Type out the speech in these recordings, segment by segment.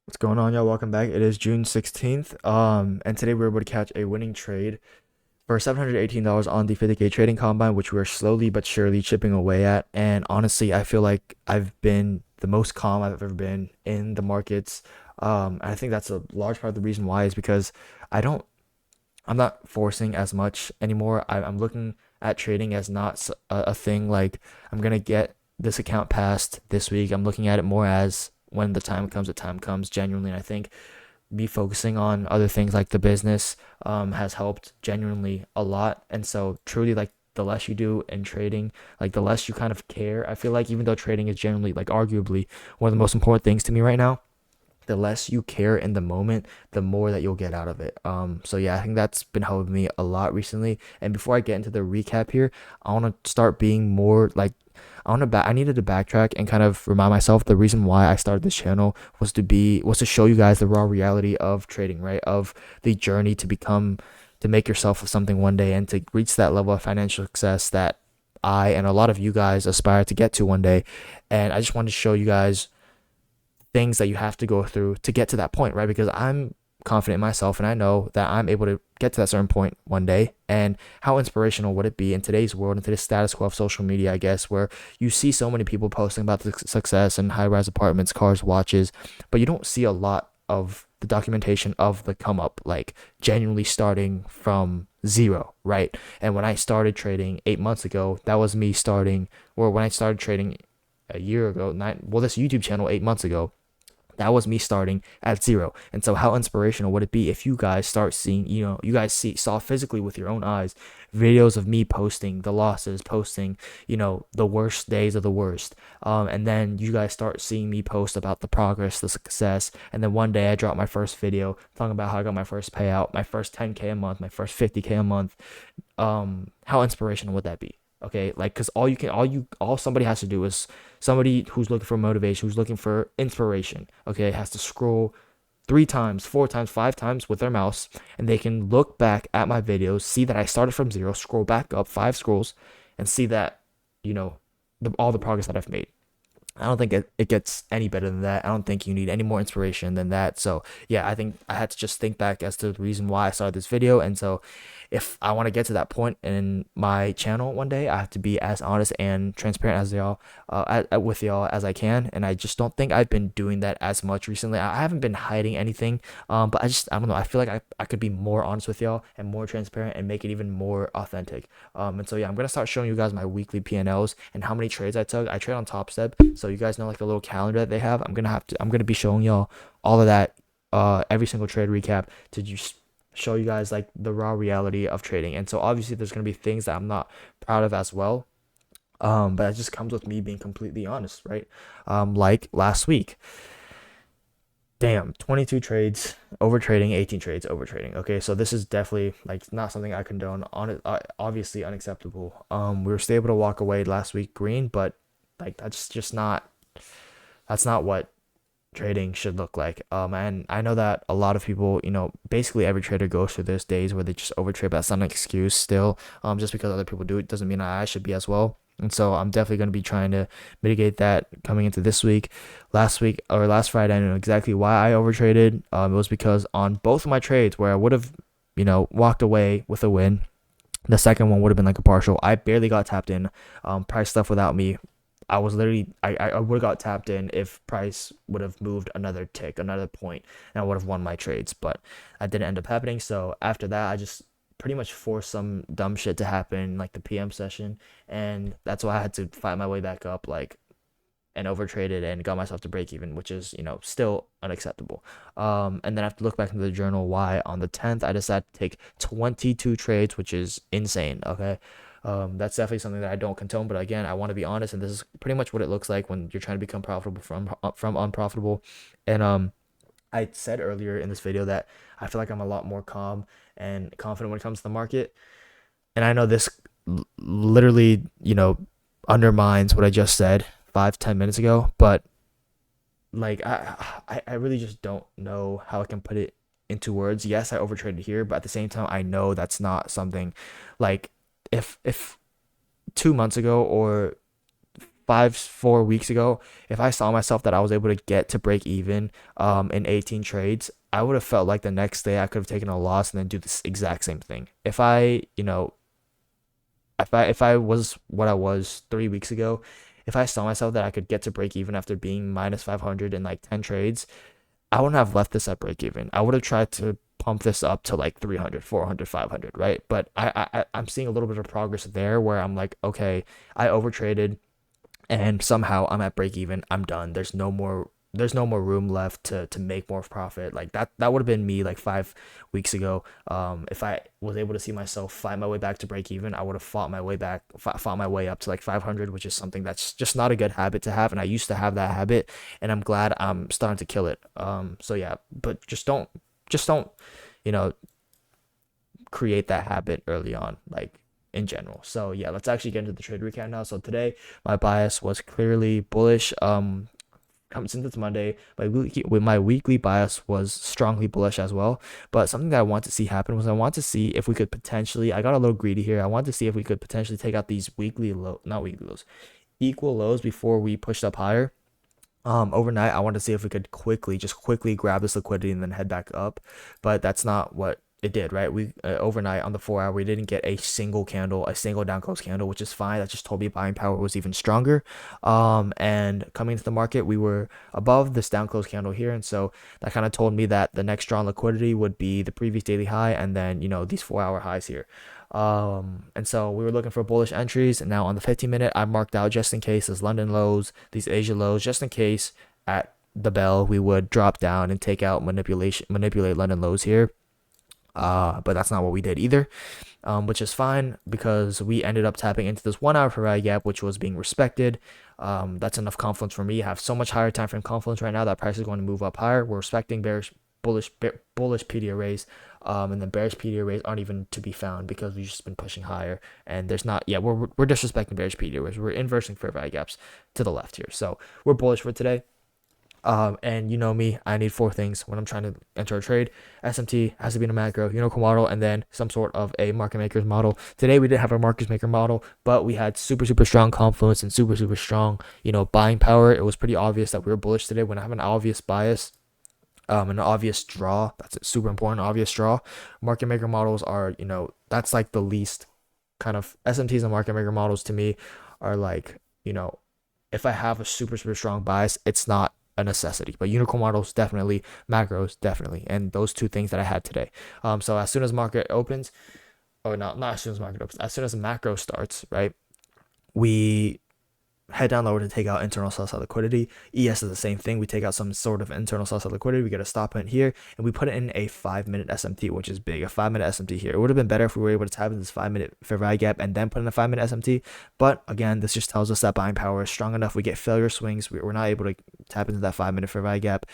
What's going on, y'all? Welcome back. It is June 16th. And today we were able to catch a winning trade for $718 on the 50K trading combine, which we're slowly but surely chipping away at. And honestly, I feel like I've been the most calm I've ever been in the markets. And I think that's a large part of the reason why is because I don't, I'm not forcing as much anymore. I'm looking at trading as not a thing like I'm gonna get this account passed this week. I'm looking at it more as when the time comes genuinely. And I think me focusing on other things like the business has helped genuinely a lot. And so truly like the less you do in trading, like the less you kind of care. I feel like even though trading is generally like arguably one of the most important things to me right now, the less you care in the moment, the more that you'll get out of it. So yeah, I think that's been helping me a lot recently. And before I get into the recap here, I want to start being more like I needed to backtrack and kind of remind myself the reason why I started this channel was to show you guys the raw reality of trading, right? Of the journey to make yourself something one day and to reach that level of financial success that I and a lot of you guys aspire to get to one day. And I just wanted to show you guys things that you have to go through to get to that point, right? Because I'm confident in myself and I know that I'm able to get to that certain point one day. And how inspirational would it be in today's world, in today's status quo of social media, I guess, where you see so many people posting about the success and high rise apartments, cars, watches, but you don't see a lot of the documentation of the come up, like genuinely starting from zero, right? And when I started trading 8 months ago, that was me starting, or when I started trading a year ago, this YouTube channel 8 months ago, that was me starting at zero. And so how inspirational would it be if you guys start seeing, you guys saw physically with your own eyes videos of me posting the losses, posting, the worst days of the worst. And then you guys start seeing me post about the progress, the success. And then one day I drop my first video talking about how I got my first payout, my first 10K a month, my first 50K a month. How inspirational would that be? Okay, like, because all somebody has to do is somebody who's looking for motivation, who's looking for inspiration, okay, has to scroll 3 times, 4 times, 5 times with their mouse, and they can look back at my videos, see that I started from zero, scroll back up 5 scrolls, and see that, you know, all the progress that I've made. I don't think it gets any better than that. I don't think you need any more inspiration than that. So yeah, I think I had to just think back as to the reason why I started this video. And so if I want to get to that point in my channel one day, I have to be as honest and transparent as y'all, with y'all as I can. And I just don't think I've been doing that as much recently. I haven't been hiding anything. But I don't know. I feel like I could be more honest with y'all and more transparent and make it even more authentic. And so yeah, I'm gonna start showing you guys my weekly P&Ls and how many trades I took. I trade on Top Step, so you guys know like the little calendar that they have. I'm gonna be showing y'all all of that, every single trade recap to just show you guys like the raw reality of trading. And so obviously there's gonna be things that I'm not proud of as well. But that just comes with me being completely honest, right? Like last week. Damn, 22 trades over trading, 18 trades over trading. Okay, so this is definitely like not something I condone. On it, obviously unacceptable. We were still able to walk away last week green, but like that's not what trading should look like. And I know that a lot of people, basically every trader goes through this days where they just overtrade, but that's not an excuse still. Just because other people do it doesn't mean I should be as well. And so I'm definitely going to be trying to mitigate that coming into this week. Last Friday, I knew exactly why I overtraded. It was because on both of my trades where I would have, walked away with a win, the second one would have been like a partial. I barely got tapped in. Price left without me. I was literally I would have got tapped in if price would have moved another tick, another point, and I would have won my trades. But that didn't end up happening. So after that, I just pretty much forced some dumb shit to happen, like the PM session, and that's why I had to fight my way back up, like, and overtraded and got myself to break even, which is still unacceptable. And then I have to look back into the journal why on the 10th I decided to take 22 trades, which is insane. Okay. That's definitely something that I don't condone, but again, I want to be honest, and this is pretty much what it looks like when you're trying to become profitable from unprofitable. And I said earlier in this video that I feel like I'm a lot more calm and confident when it comes to the market, and I know this literally, undermines what I just said 5-10 minutes ago, but like I really just don't know how I can put it into words. Yes, I overtraded here, but at the same time, I know that's not something like if 2 months ago or 4 weeks ago, if I saw myself that I was able to get to break even in 18 trades, I would have felt like the next day I could have taken a loss and then do this exact same thing. If I was what I was 3 weeks ago, if I saw myself that I could get to break even after being minus 500 in like 10 trades, I wouldn't have left this at break even. I would have tried to pump this up to like 300, 400, 500, right? But I'm seeing a little bit of progress there where I'm like, okay, I overtraded and somehow I'm at break even. I'm done. There's no more room left to make more profit. Like that would have been me like 5 weeks ago. If I was able to see myself fight my way back to break even, I would have fought my way up to like 500, which is something that's just not a good habit to have. And I used to have that habit, and I'm glad I'm starting to kill it. So yeah, but just don't, you know, create that habit early on, like in general. So yeah, let's actually get into the trade recap now. So today, my bias was clearly bullish. Since it's Monday, my weekly bias was strongly bullish as well. But something that I want to see happen was I want to see if we could potentially. I got a little greedy here. I want to see if we could potentially take out these not weekly lows, equal lows before we pushed up higher. Overnight, I want to see if we could quickly grab this liquidity and then head back up, but that's not what it did, right? We overnight on the 4 hour, we didn't get a single candle, a single down close candle, which is fine. That just told me buying power was even stronger. And coming into the market, we were above this down close candle here, and so that kind of told me that the next strong liquidity would be the previous daily high, and then these 4 hour highs here. And so we were looking for bullish entries, and now on the 15-minute, I marked out just in case as London lows, these Asia lows, just in case at the bell we would drop down and take out manipulate London lows here. But that's not what we did either, which is fine because we ended up tapping into this 1 hour fair value gap, which was being respected. That's enough confidence for me. I have so much higher time frame confidence right now that price is going to move up higher. We're respecting bullish PD arrays, and the bearish PD arrays aren't even to be found because we've just been pushing higher, and there's not. Yeah, we're disrespecting bearish PD arrays. We're inversing fair value gaps to the left here, so we're bullish for today. And you know me, I need four things when I'm trying to enter a trade. SMT has to be in a macro, unicorn model, and then some sort of a market maker's model. Today we didn't have a market maker model, but we had super strong confluence and super strong, buying power. It was pretty obvious that we were bullish today. When I have an obvious bias, an obvious draw, that's super important. Obvious draw. Market maker models are, that's like the least kind of SMTs and market maker models to me are like, if I have a super strong bias, it's not a necessity, but unicorn models definitely, macros definitely, and those two things that I had today. So as soon as market opens, or not as soon as market opens, as soon as the macro starts, right, we head down lower to take out internal sell side liquidity. ES is the same thing. We take out some sort of internal sell side liquidity. We get a stop in here, and we put it in a 5-minute SMT, which is big. A 5-minute SMT here. It would have been better if we were able to tap into this 5-minute fair value gap and then put in a 5-minute SMT. But again, this just tells us that buying power is strong enough. We get failure swings. We're not able to tap into that 5-minute fair value gap.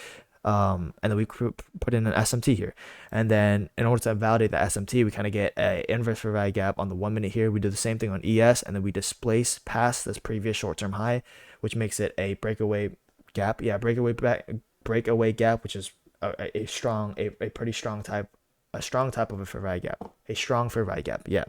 And then we put in an SMT here, and then in order to validate the SMT, we kind of get a inverse fair value gap on the 1 minute here. We do the same thing on ES, and then we displace past this previous short-term high, which makes it a breakaway gap. Yeah, breakaway gap, which is a pretty strong type, a strong type of a fair value gap, a strong fair value gap. Yeah.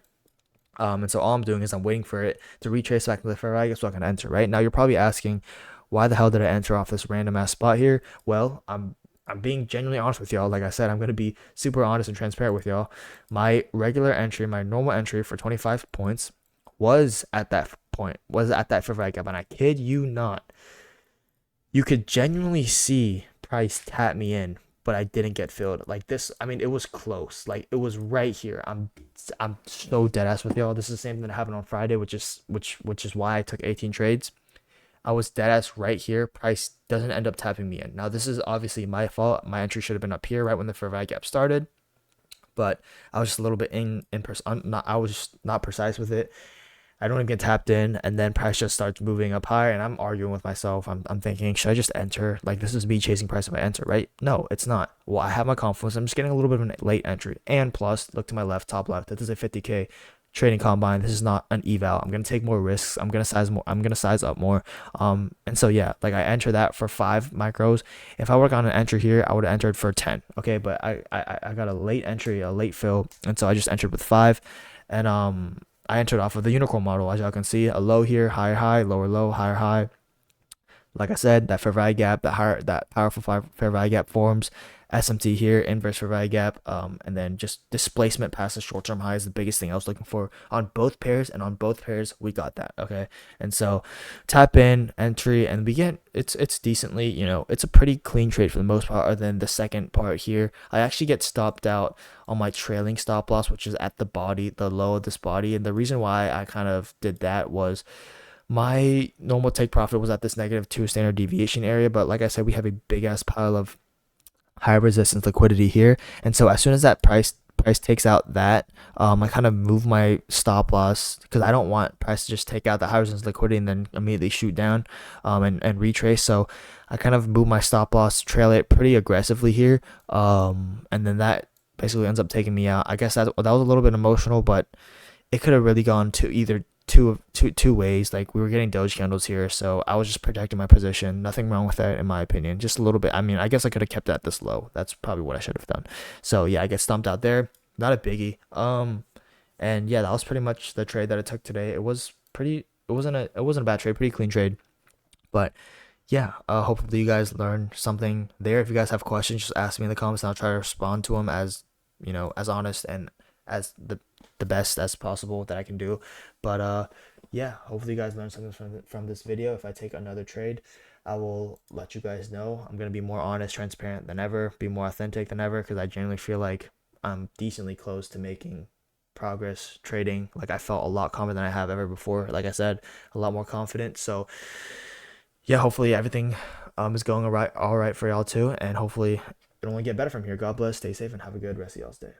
And so all I'm doing is I'm waiting for it to retrace back to the fair value gap so I can enter. Right now, you're probably asking, why the hell did I enter off this random ass spot here? Well, I'm being genuinely honest with y'all. Like I said, I'm gonna be super honest and transparent with y'all. My normal entry for 25 points was at that fair value gap, and I kid you not, you could genuinely see price tap me in, but I didn't get filled. Like this, I mean, it was close. Like it was right here. I'm so dead ass with y'all. This is the same thing that happened on Friday, which is why I took 18 trades. I was dead ass right here. Price doesn't end up tapping me in. Now, this is obviously my fault. My entry should have been up here right when the fair value gap started, but I was just a little bit I was just not precise with it. I don't even get tapped in, and then price just starts moving up higher, and I'm arguing with myself. I'm thinking, should I just enter? Like, this is me chasing price if I enter, right? No, it's not. Well, I have my confidence. I'm just getting a little bit of a late entry. And plus, look to my left, top left. This is a 50K trading combine. This is not an eval. I'm gonna take more risks. I'm gonna size up more. And so yeah, like I enter that for 5 micros. If I work on an entry here, I would have entered for 10. Okay, but I got a late entry, a late fill, and so I just entered with 5. And I entered off of the unicorn model. As y'all can see, a low here, higher high, lower low, higher high. Like I said, that fair value gap, that powerful fair value gap forms. SMT here, inverse fair value gap, and then just displacement past the short-term high is the biggest thing I was looking for on both pairs, and on both pairs we got that. Okay, and so tap in entry, and we get it's decently, it's a pretty clean trade for the most part. Other than the second part here, I actually get stopped out on my trailing stop loss, which is at the body, the low of this body, and the reason why I kind of did that was my normal take profit was at this -2 standard deviation area, but like I said, we have a big ass pile of high resistance liquidity here, and so as soon as that price takes out that, I kind of move my stop loss because I don't want price to just take out the high resistance liquidity and then immediately shoot down, and retrace. So I kind of move my stop loss, trail it pretty aggressively here, and then that basically ends up taking me out. I guess that was a little bit emotional, but it could have really gone to either two ways. Like, we were getting doge candles here, so I was just protecting my position. Nothing wrong with that in my opinion. Just a little bit. I mean, I guess I could have kept that this low. That's probably what I should have done. So yeah, I get stumped out there. Not a biggie. And yeah, that was pretty much the trade that I took today. It wasn't a bad trade. Pretty clean trade. But yeah, hopefully you guys learned something there. If you guys have questions, just ask me in the comments, and I'll try to respond to them as, as honest and as the best as possible that I can do. But yeah, hopefully you guys learned something from this video. If I take another trade, I will let you guys know. I'm gonna be more honest, transparent than ever, be more authentic than ever, because I genuinely feel like I'm decently close to making progress trading. Like, I felt a lot calmer than I have ever before. Like I said, a lot more confident. So yeah, hopefully everything is going all right for y'all too, and hopefully it'll only get better from here. God bless, stay safe, and have a good rest of y'all's day.